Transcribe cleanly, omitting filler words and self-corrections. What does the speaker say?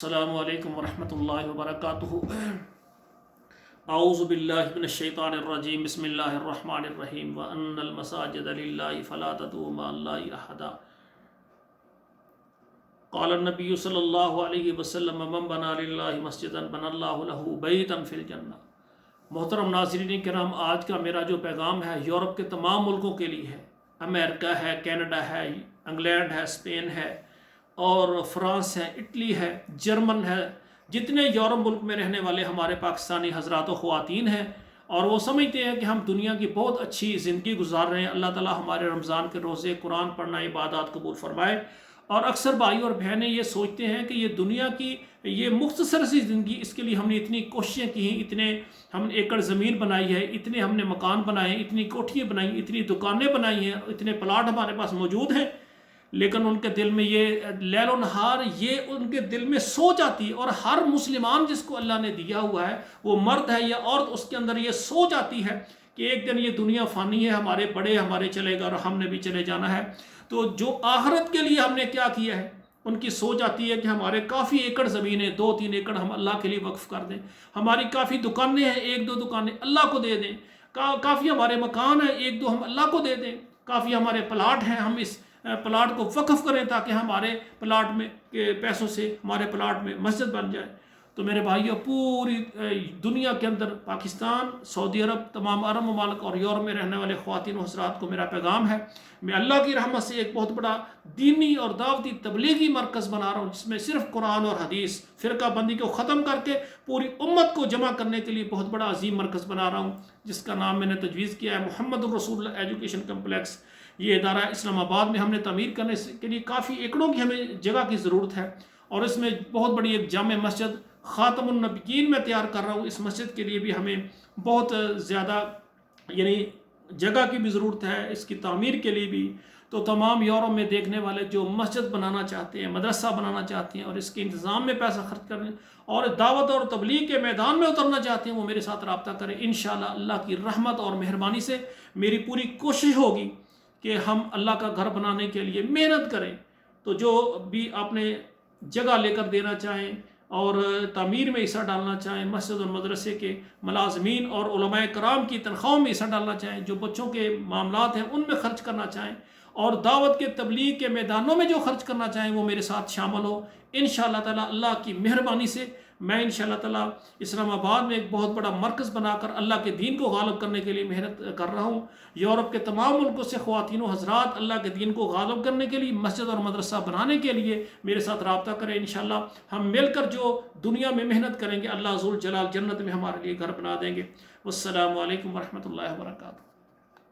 السلام علیکم ورحمۃ اللہ وبرکاتہ۔ اعوذ باللہ من الشیطان الرجیم، بسم اللہ الرحمن الرحیم۔ وَأَنَّ الْمَسَاجِدَ لِلَّهِ فَلَا تَدْعُوا مَعَ اللَّهِ أَحَدًا۔ قال النبی صلی اللہ علیہ وسلم من بنا للہ مسجدا بنى اللہ لہ بیتا فی الجنہ۔ محترم ناظرین کرام، آج کا میرا جو پیغام ہے یورپ کے تمام ملکوں کے لیے ہے۔ امریکہ ہے، کینیڈا ہے، انگلینڈ ہے، اسپین ہے اور فرانس ہے، اٹلی ہے، جرمن ہے، جتنے یورپ ملک میں رہنے والے ہمارے پاکستانی حضرات و خواتین ہیں اور وہ سمجھتے ہیں کہ ہم دنیا کی بہت اچھی زندگی گزار رہے ہیں۔ اللہ تعالی ہمارے رمضان کے روزے، قرآن پڑھنا، عبادات قبول فرمائے۔ اور اکثر بھائی اور بہنیں یہ سوچتے ہیں کہ یہ دنیا کی یہ مختصر سی زندگی، اس کے لیے ہم نے اتنی کوششیں کی ہیں، اتنے ہم نے ایکڑ زمین بنائی ہے، اتنے ہم نے مکان بنائے ہیں، اتنی کوٹھیاں بنائی ہیں، اتنی دکانیں بنائی ہیں، اتنے پلاٹ ہمارے پاس موجود ہیں، لیکن ان کے دل میں یہ لیل و نہار یہ ان کے دل میں سوچ آتی ہے۔ اور ہر مسلمان جس کو اللہ نے دیا ہوا ہے، وہ مرد ہے یا عورت، اس کے اندر یہ سوچ آتی ہے کہ ایک دن یہ دنیا فانی ہے، ہمارے بڑے ہمارے چلے گا اور ہم نے بھی چلے جانا ہے۔ تو جو آخرت کے لیے ہم نے کیا کیا ہے، ان کی سوچ آتی ہے کہ ہمارے کافی ایکڑ زمینیں، 2-3 ایکڑ ہم اللہ کے لیے وقف کر دیں، ہماری کافی دکانیں ہیں، 1-2 دکانیں اللہ کو دے دیں، کافی ہمارے مکان ہیں، 1-2 ہم اللہ کو دے دیں، کافی ہمارے پلاٹ ہیں، ہم اس پلاٹ کو وقف کریں تاکہ ہمارے پلاٹ میں کے پیسوں سے ہمارے پلاٹ میں مسجد بن جائے۔ تو میرے بھائیوں، پوری دنیا کے اندر پاکستان، سعودی عرب، تمام عرب ممالک اور یورپ میں رہنے والے خواتین و حضرات کو میرا پیغام ہے، میں اللہ کی رحمت سے ایک بہت بڑا دینی اور دعوتی تبلیغی مرکز بنا رہا ہوں، جس میں صرف قرآن اور حدیث، فرقہ بندی کو ختم کر کے پوری امت کو جمع کرنے کے لیے بہت بڑا عظیم مرکز بنا رہا ہوں، جس کا نام میں نے تجویز کیا ہے محمد الرسول اللہ ایجوکیشن کمپلیکس۔ یہ ادارہ اسلام آباد میں ہم نے تعمیر کرنے کے لیے کافی ایکڑوں کی ہمیں جگہ کی ضرورت ہے، اور اس میں بہت بڑی ایک جامع مسجد خاتم النبیین میں تیار کر رہا ہوں۔ اس مسجد کے لیے بھی ہمیں بہت زیادہ جگہ کی بھی ضرورت ہے، اس کی تعمیر کے لیے بھی۔ تو تمام یورپ میں دیکھنے والے جو مسجد بنانا چاہتے ہیں، مدرسہ بنانا چاہتے ہیں اور اس کے انتظام میں پیسہ خرچ کرنے اور دعوت اور تبلیغ کے میدان میں اترنا چاہتے ہیں، وہ میرے ساتھ رابطہ کریں۔ انشاءاللہ اللہ کی رحمت اور مہربانی سے میری پوری کوشش ہوگی کہ ہم اللہ کا گھر بنانے کے لیے محنت کریں۔ تو جو بھی آپ نے جگہ لے کر دینا چاہیں اور تعمیر میں حصہ ڈالنا چاہیں، مسجد اور مدرسے کے ملازمین اور علماء کرام کی تنخواہوں میں حصہ ڈالنا چاہیں، جو بچوں کے معاملات ہیں ان میں خرچ کرنا چاہیں، اور دعوت کے تبلیغ کے میدانوں میں جو خرچ کرنا چاہیں، وہ میرے ساتھ شامل ہو۔ انشاءاللہ تعالی اللہ کی مہربانی سے میں انشاءاللہ تعالی اسلام آباد میں ایک بہت بڑا مرکز بنا کر اللہ کے دین کو غالب کرنے کے لیے محنت کر رہا ہوں۔ یورپ کے تمام ملکوں سے خواتین و حضرات اللہ کے دین کو غالب کرنے کے لیے، مسجد اور مدرسہ بنانے کے لیے میرے ساتھ رابطہ کریں۔ انشاءاللہ ہم مل کر جو دنیا میں محنت کریں گے، اللہ ذوالجلال جنت میں ہمارے لیے گھر بنا دیں گے۔ والسلام علیکم ورحمۃ اللہ وبرکاتہ۔